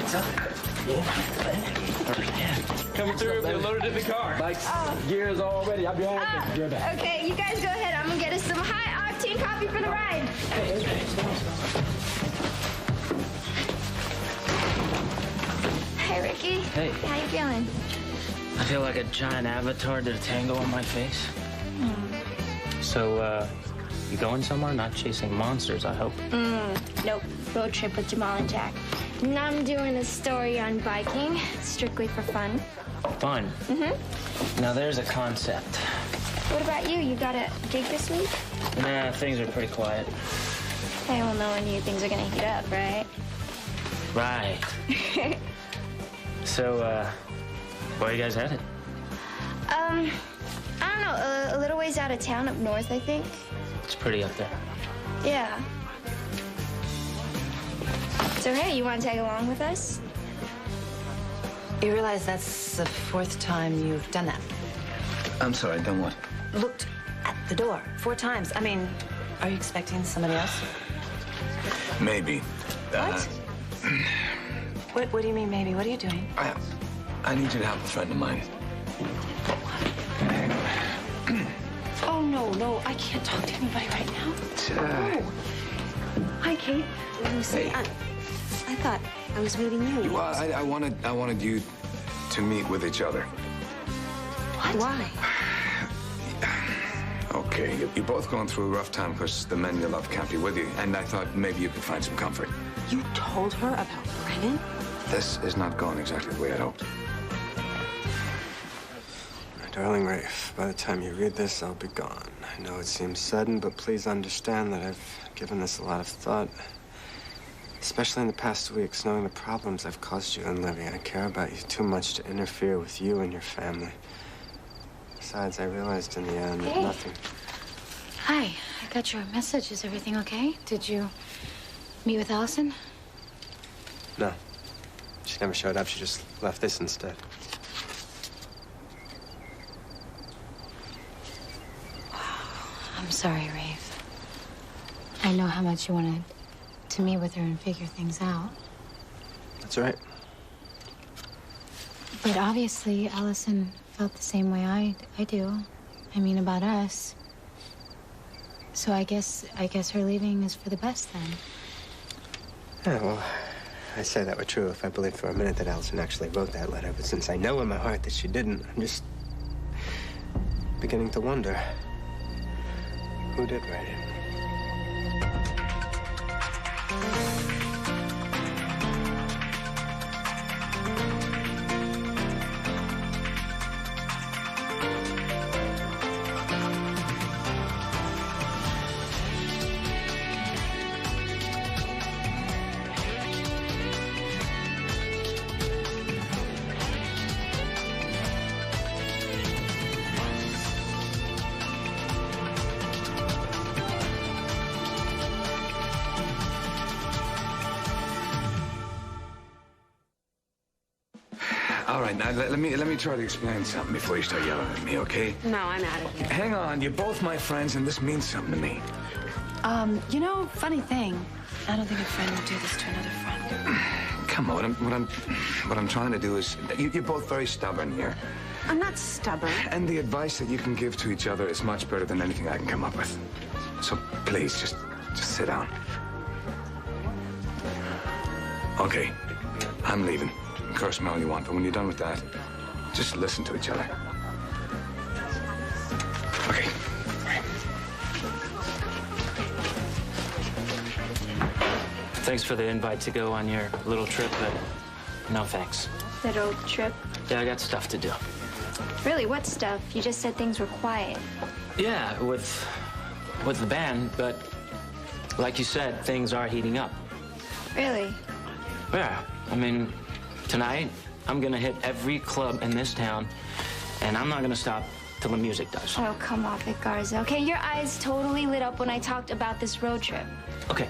What's up? Coming through, they're loaded in the car. Bikes, gears all ready. I'll be all right. Okay, you guys go ahead. I'm gonna get us some high-octane coffee for the ride. Hey, Ricky. Hey. How you feeling? I feel like a giant avatar did a tango on my face. So, you going somewhere? Not chasing monsters, I hope. Nope. Road trip with Jamal and Jack. And I'm doing a story on biking, strictly for fun. Fun. Now, there's a concept. What about you? You got a gig this week? Nah, things are pretty quiet. Hey, well, knowing you, things are gonna heat up, right? Right. So, where are you guys headed? I don't know, a little ways out of town, up north, I think. It's pretty up there. Yeah. So, hey, you want to tag along with us? You realize that's the 4th time you've done that? I'm sorry, done what? Looked at the door 4 times. I mean, are you expecting somebody else? Maybe. What do you mean, maybe? What are you doing? I need you to help a friend of mine. Oh, no, I can't talk to anybody right now. Oh. Hi, Kate. Lucy. Hey. I thought I was meeting you. Well, I wanted you to meet with each other. What? Why? Okay, you're both going through a rough time because the men you love can't be with you, and I thought maybe you could find some comfort. You told her about Brennan? This is not going exactly the way I'd hoped. My darling Rafe, by the time you read this, I'll be gone. I know it seems sudden, but please understand that I've given this a lot of thought. Especially in the past weeks, knowing the problems I've caused you and Livy. I care about you too much to interfere with you and your family. Besides, I realized in the end that nothing... Hi, I got your message. Is everything okay? Did you meet with Allison? No. She never showed up. She just left this instead. I'm sorry, Rafe. I know how much you wanted to meet with her and figure things out. That's right. But obviously, Allison felt the same way I do. I mean, about us. So I guess her leaving is for the best then. Yeah, well, I say that were true if I believed for a minute that Allison actually wrote that letter. But since I know in my heart that she didn't, I'm just beginning to wonder who did write it. All right, now let me try to explain something before you start yelling at me, okay? No, I'm out of here. Hang on, you're both my friends, and this means something to me. You know, funny thing. I don't think a friend would do this to another friend. Come on, what I'm trying to do is, you're both very stubborn here. I'm not stubborn. And the advice that you can give to each other is much better than anything I can come up with. So please, just sit down. Okay, I'm leaving. Curse me all you want, but when you're done with that, just listen to each other. Okay. Thanks for the invite to go on your little trip, but no thanks. Little trip? Yeah, I got stuff to do. Really, what stuff? You just said things were quiet. Yeah, with the band, but like you said, things are heating up. Really? Yeah, I mean, tonight, I'm gonna hit every club in this town, and I'm not gonna stop till the music does. Oh, come off it, Garza. Okay, your eyes totally lit up when I talked about this road trip. Okay.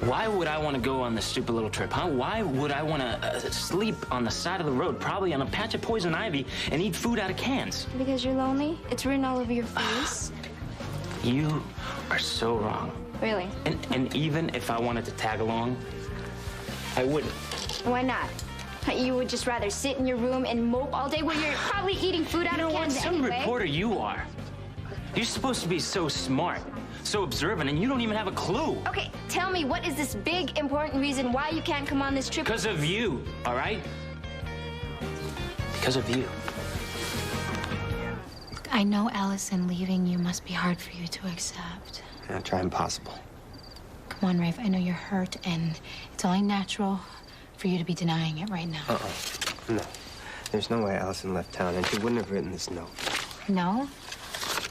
Why would I want to go on this stupid little trip, huh? Why would I want to sleep on the side of the road, probably on a patch of poison ivy, and eat food out of cans? Because you're lonely? It's written all over your face? You are so wrong. Really? And even if I wanted to tag along, I wouldn't. Why not? You would just rather sit in your room and mope all day when you're probably eating food out of What cans some anyway. reporter you are. You're supposed to be so smart, so observant, and you don't even have a clue. Okay, tell me, what is this big, important reason why you can't come on this trip? Because of you, all right? Because of you. I know, Allison, leaving you must be hard for you to accept. Yeah, try impossible. Come on, Rafe, I know you're hurt, and it's only natural for you to be denying it right now. No. There's no way Allison left town, and she wouldn't have written this note. No?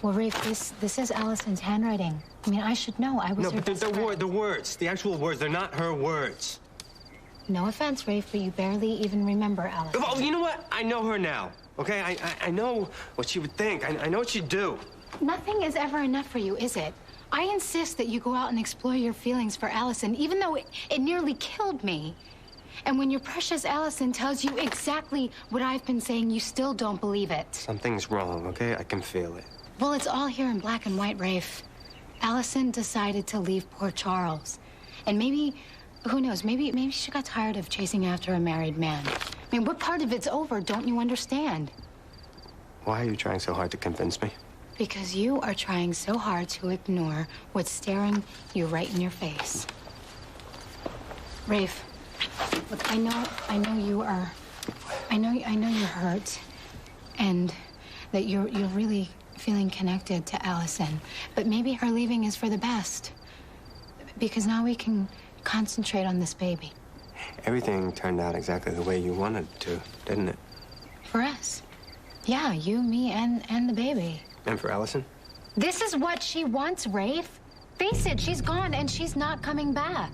Well, Rafe, this is Allison's handwriting. I mean, I should know. I was No, her but best friend. the words, the actual words, they're not her words. No offense, Rafe, but you barely even remember Allison. Oh, you know what? I know her now, okay? I know what she would think. I know what she'd do. Nothing is ever enough for you, is it? I insist that you go out and explore your feelings for Allison, even though it nearly killed me. And when your precious Allison tells you exactly what I've been saying, you still don't believe it. Something's wrong, okay? I can feel it. Well, it's all here in black and white, Rafe. Allison decided to leave poor Charles. And maybe, who knows, maybe she got tired of chasing after a married man. I mean, what part of it's over don't you understand? Why are you trying so hard to convince me? Because you are trying so hard to ignore what's staring you right in your face. Rafe, look, I know you are, I know you're hurt, and that you're really feeling connected to Allison. But maybe her leaving is for the best, because now we can concentrate on this baby. Everything turned out exactly the way you wanted it to, didn't it? For us. Yeah, you, me, and the baby. And for Allison? This is what she wants, Rafe. Face it, she's gone and she's not coming back.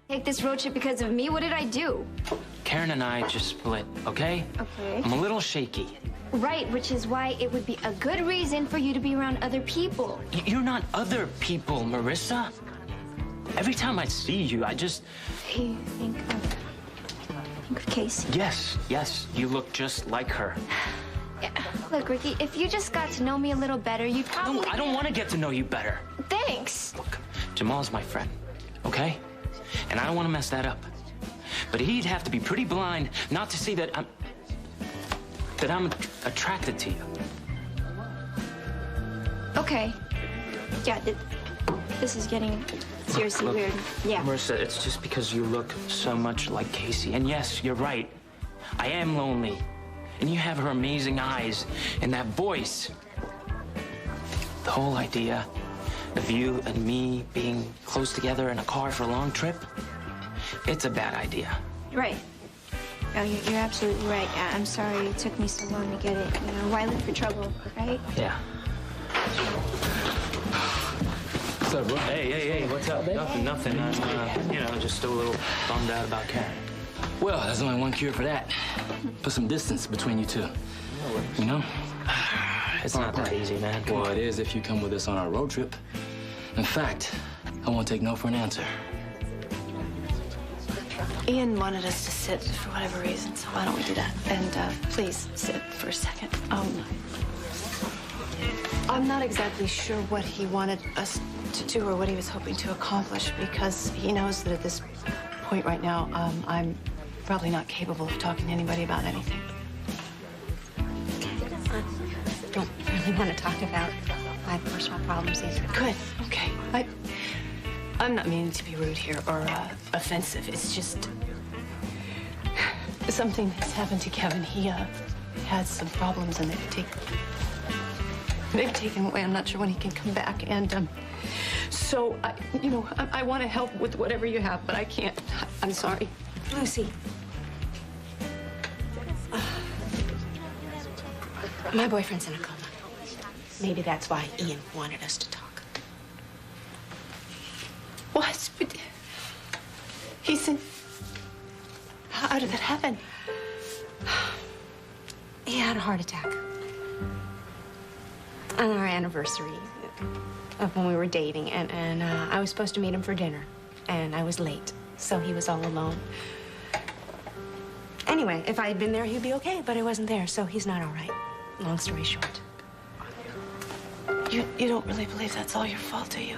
Take this road trip because of me? What did I do? Karen and I just split, okay? Okay. I'm a little shaky. Right, which is why it would be a good reason for you to be around other people. You're not other people, Marissa. Every time I see you, I just... Hey, think of Casey. Yes, you look just like her. Yeah. Look, Ricky, if you just got to know me a little better, you'd probably... No, I don't want to get to know you better. Thanks. Look, Jamal's my friend, okay? And I don't want to mess that up. But he'd have to be pretty blind not to see that I'm attracted to you. Okay. Yeah, this is getting seriously Look, weird. Yeah. Marissa, it's just because you look so much like Casey. And yes, you're right. I am lonely. And you have her amazing eyes and that voice. The whole idea of you and me being close together in a car for a long trip, it's a bad idea. Right. Oh, you're absolutely right. Yeah, I'm sorry it took me so long to get it. You know, why look for trouble, right? Yeah. What's up, bro? Hey, what's up? Nothing. I'm, just a little bummed out about Karen. Well, there's only one cure for that. Put some distance between you two. You know? It's not that easy, man. Well, it is if you come with us on our road trip. In fact, I won't take no for an answer. Ian wanted us to sit for whatever reason, so why don't we do that? And please sit for a second. I'm not exactly sure what he wanted us to do or what he was hoping to accomplish, because he knows that at this point right now, I'm probably not capable of talking to anybody about anything. Don't really want to talk about my personal problems either. Good. Okay. I'm not meaning to be rude here or offensive. It's just something has happened to Kevin. He had some problems, and they've taken away. I'm not sure when he can come back, and so I want to help with whatever you have, but I can't. I'm sorry, Lucy. My boyfriend's in a coma. Maybe that's why Ian wanted us to talk. What? But he said, how did that happen? He had a heart attack. On our anniversary of when we were dating, and I was supposed to meet him for dinner, and I was late, so he was all alone. Anyway, if I had been there, he'd be okay, but I wasn't there, so he's not all right. Long story short. You don't really believe that's all your fault, do you?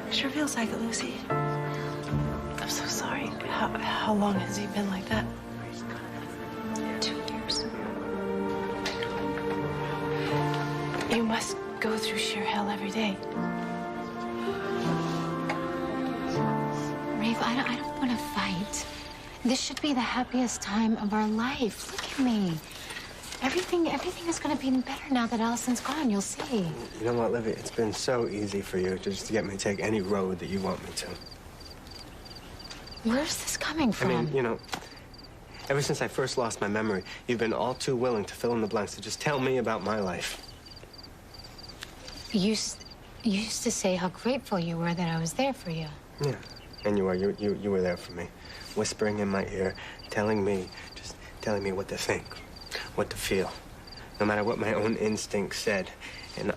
Sure feels like it, Lucy. I'm so sorry. How long has he been like that? 2 years. You must go through sheer hell every day. Rafe, I don't want to fight. This should be the happiest time of our life. Look at me. Everything is going to be better now that Allison's gone. You'll see. You know what, Livy? It's been so easy for you just to get me to take any road that you want me to. Where's this coming from? I mean, you know, ever since I first lost my memory, you've been all too willing to fill in the blanks, to just tell me about my life. You used to say how grateful you were that I was there for you. Yeah, and you were. You were there for me, whispering in my ear, telling me what to think, what to feel, no matter what my own instincts said. And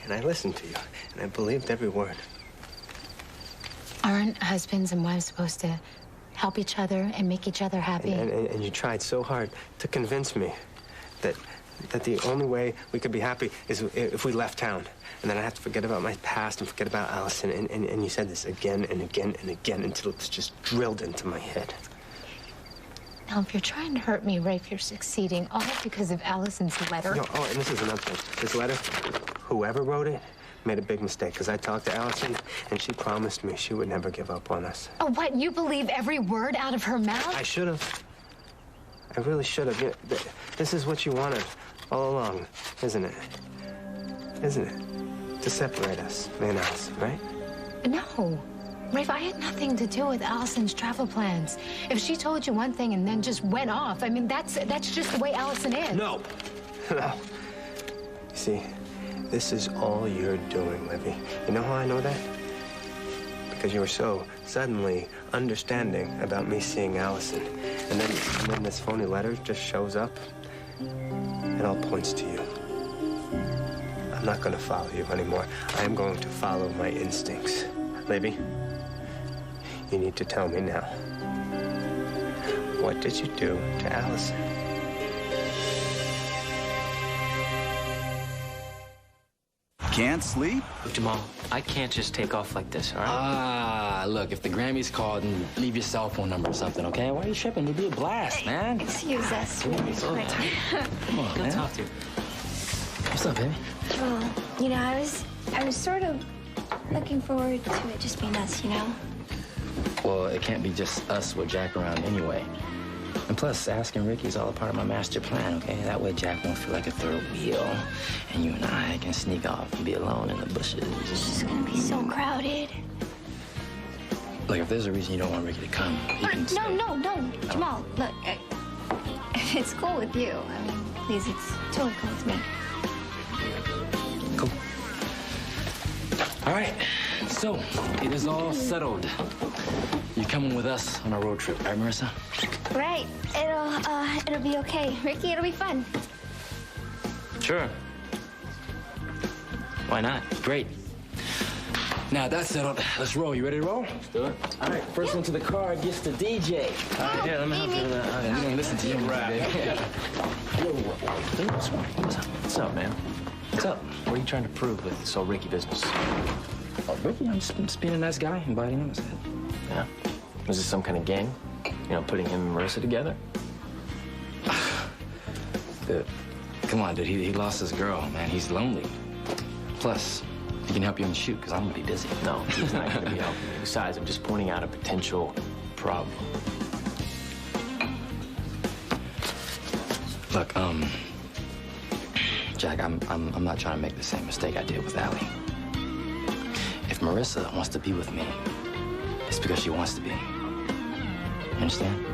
I listened to you, and I believed every word. Aren't husbands and wives supposed to help each other and make each other happy? And you tried so hard to convince me that the only way we could be happy is if we left town. And then I have to forget about my past and forget about Allison. And you said this again and again and again until it's just drilled into my head. Now, if you're trying to hurt me, Rafe, you're succeeding, all because of Allison's letter. No, and this is another thing. This letter, whoever wrote it, made a big mistake, because I talked to Allison, and she promised me she would never give up on us. Oh, what? You believe every word out of her mouth? I should have. I really should have. This is what you wanted all along, isn't it? Isn't it? To separate us, me and Allison, right? No. Rafe, I had nothing to do with Allison's travel plans. If she told you one thing and then just went off, I mean, that's just the way Allison is. No. No. You see, this is all you're doing, Livy. You know how I know that? Because you were so suddenly understanding about me seeing Allison. And then this phony letter just shows up. It all points to you. I'm not going to follow you anymore. I am going to follow my instincts. Livy, you need to tell me now. What did you do to Allison? Can't sleep? Jamal, I can't just take off like this, all right? Ah, look, if the Grammys called, and leave your cell phone number or something, okay? Why are you tripping? It'd be a blast, man. Excuse us really quick. Come on, Good man. talk to you. What's up, baby? Well, you know, I was sort of looking forward to it just being us, you know? Well, it can't be just us with Jack around anyway. And plus, asking Ricky's all a part of my master plan, okay? That way Jack won't feel like a third wheel, and you and I can sneak off and be alone in the bushes. It's just gonna be so crowded. Look, if there's a reason you don't want Ricky to come, you can stay. No, Jamal, look, if it's cool with you, I mean, please, it's totally cool with me. Cool. All right, so it is all settled. You're coming with us on our road trip, right, Marissa? Right, it'll be okay. Ricky, it'll be fun. Sure. Why not? Great. Now that's settled. Let's roll. You ready to roll? Let's do it. All right, first one to the car gets the DJ. All right, Yeah, let me help you with that. I'm gonna listen to you, baby. What's up, man? What's up? What are you trying to prove with this whole Ricky business? Oh, Ricky, I'm just being a nice guy, inviting him. Yeah? Was this some kind of gang? You know, putting him and Marissa together? Dude, come on, dude. He lost his girl, man. He's lonely. Plus, he can help you on the shoot, because I'm gonna be busy. No, he's not going to be helping me. Besides, I'm just pointing out a potential problem. Look, Jack, I'm not trying to make the same mistake I did with Allie. If Marissa wants to be with me, it's because she wants to be. You understand?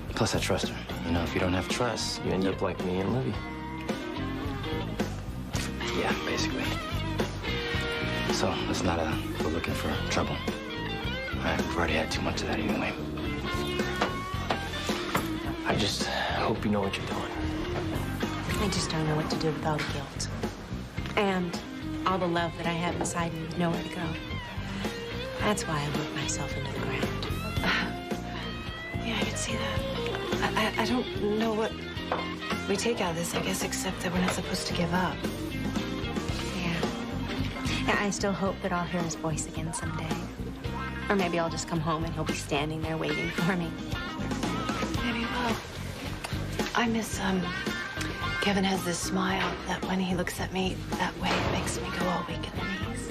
Plus, I trust her. You know, if you don't have trust, You end up like me and Libby. basically. So let's not go looking for trouble. All right, we've already had too much of that anyway. I just hope you know what you're doing. I just don't know what to do with all the guilt. And all the love that I have inside me with nowhere to go. That's why I work myself into the ground. Yeah, I can see that. I don't know what we take out of this, I guess, except that we're not supposed to give up. Yeah, I still hope that I'll hear his voice again someday. Or maybe I'll just come home and he'll be standing there waiting for me. Maybe you will. I miss, Kevin has this smile that when he looks at me that way, it makes me go all weak in the knees.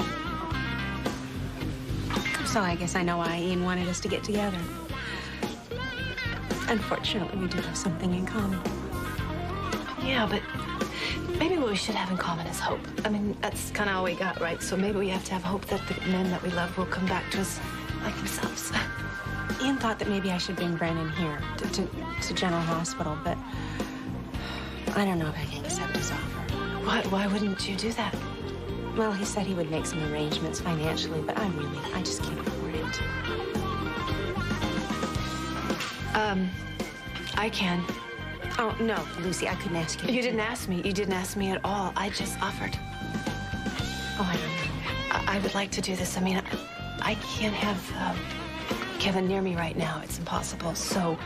So I guess I know why Ian wanted us to get together. Unfortunately, we do have something in common. Yeah, but maybe what we should have in common is hope. I mean, that's kind of all we got, right? So maybe we have to have hope that the men that we love will come back to us like themselves. Ian thought that maybe I should bring Brennan here to General Hospital, but I don't know if I can accept his offer. Why wouldn't you do that? Well, he said he would make some arrangements financially, but I just can't afford it. I can. Oh, no, Lucy, I couldn't ask you. You didn't ask me. You didn't ask me at all. I just offered. Oh, I don't know. I would like to do this. I mean, I can't have Kevin near me right now. It's impossible. So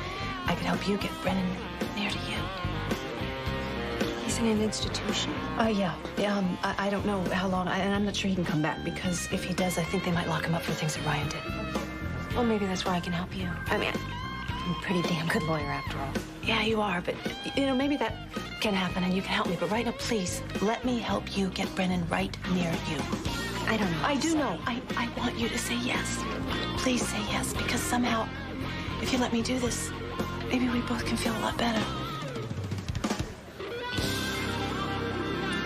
I could help you get Brennan near to you. He's in an institution. Yeah. I don't know how long, and I'm not sure he can come back, because if he does, I think they might lock him up for things that Ryan did. Well, maybe that's why I can help you. I mean, I'm a pretty damn good lawyer after all. Yeah, you are, but, you know, maybe that can happen and you can help me. But right now, please, let me help you get Brennan right near you. I don't know. I do know. I want you to say yes. Please say yes, because somehow, if you let me do this, maybe we both can feel a lot better.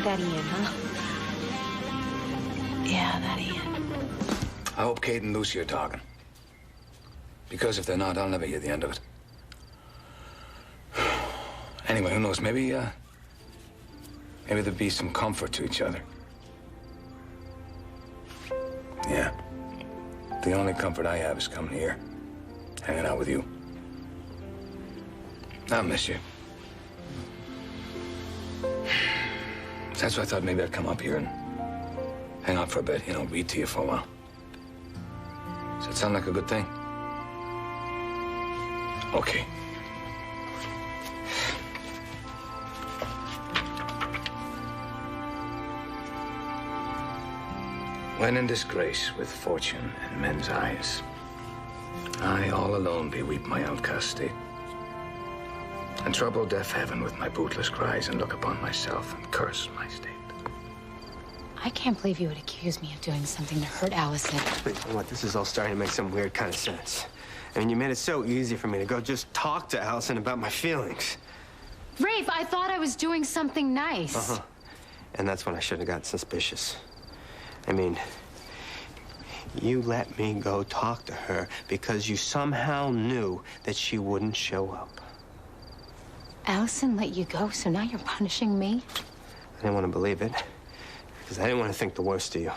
That Ian, huh? Yeah, that Ian. I hope Kate and Lucy are talking. Because if they're not, I'll never hear the end of it. Anyway, who knows? Maybe there'll be some comfort to each other. Yeah. The only comfort I have is coming here, hanging out with you. I'll miss you. That's why I thought maybe I'd come up here and hang out for a bit, you know, read to you for a while. Does that sound like a good thing? Okay. When in disgrace with fortune in men's eyes, I all alone beweep my outcast state, and trouble deaf heaven with my bootless cries, and look upon myself and curse my state. I can't believe you would accuse me of doing something to hurt Allison. But you know what? This is all starting to make some weird kind of sense. I mean, you made it so easy for me to go just talk to Allison about my feelings. Rafe, I thought I was doing something nice. Uh-huh. And that's when I should have got suspicious. I mean, you let me go talk to her because you somehow knew that she wouldn't show up. Allison let you go, so now you're punishing me? I didn't want to believe it because I didn't want to think the worst of you.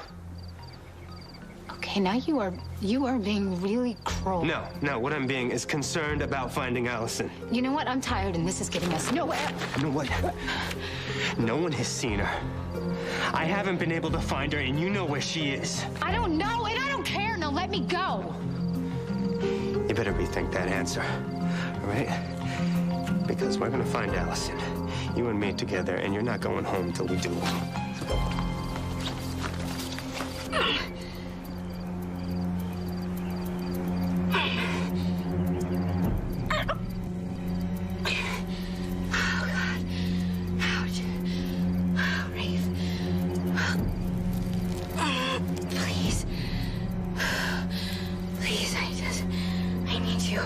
Okay, now you are being really cruel. No, what I'm being is concerned about finding Allison. You know what? I'm tired, and this is getting us nowhere. You know what? No one has seen her. I haven't been able to find her, and you know where she is. I don't know, and I don't care. Now let me go. You better rethink that answer, all right? Because we're gonna find Allison, you and me together, and you're not going home till we do. So go.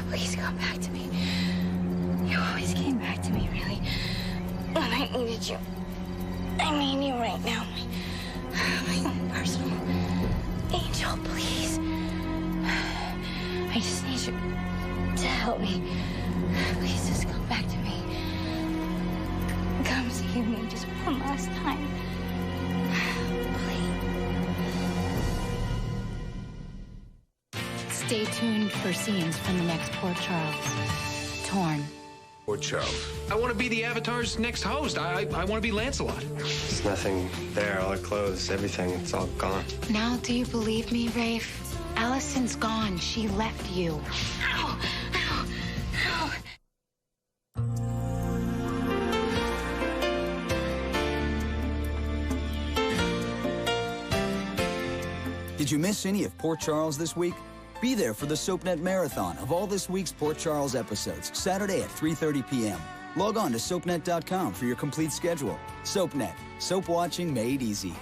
Please come back to me. You always came back to me, really, when I needed you. I need you right now, my own personal angel, please. I just need you to help me. Please just come back to me. Come save me just one last time. Stay tuned for scenes from the next Port Charles. Torn. Port Charles. I want to be the Avatar's next host. I want to be Lancelot. There's nothing there. All her clothes, everything, it's all gone. Now do you believe me, Rafe? Allison's gone. She left you. Ow! Ow! Ow! Did you miss any of Port Charles this week? Be there for the SoapNet Marathon of all this week's Port Charles episodes, Saturday at 3:30 p.m. Log on to soapnet.com for your complete schedule. SoapNet. Soap watching made easy.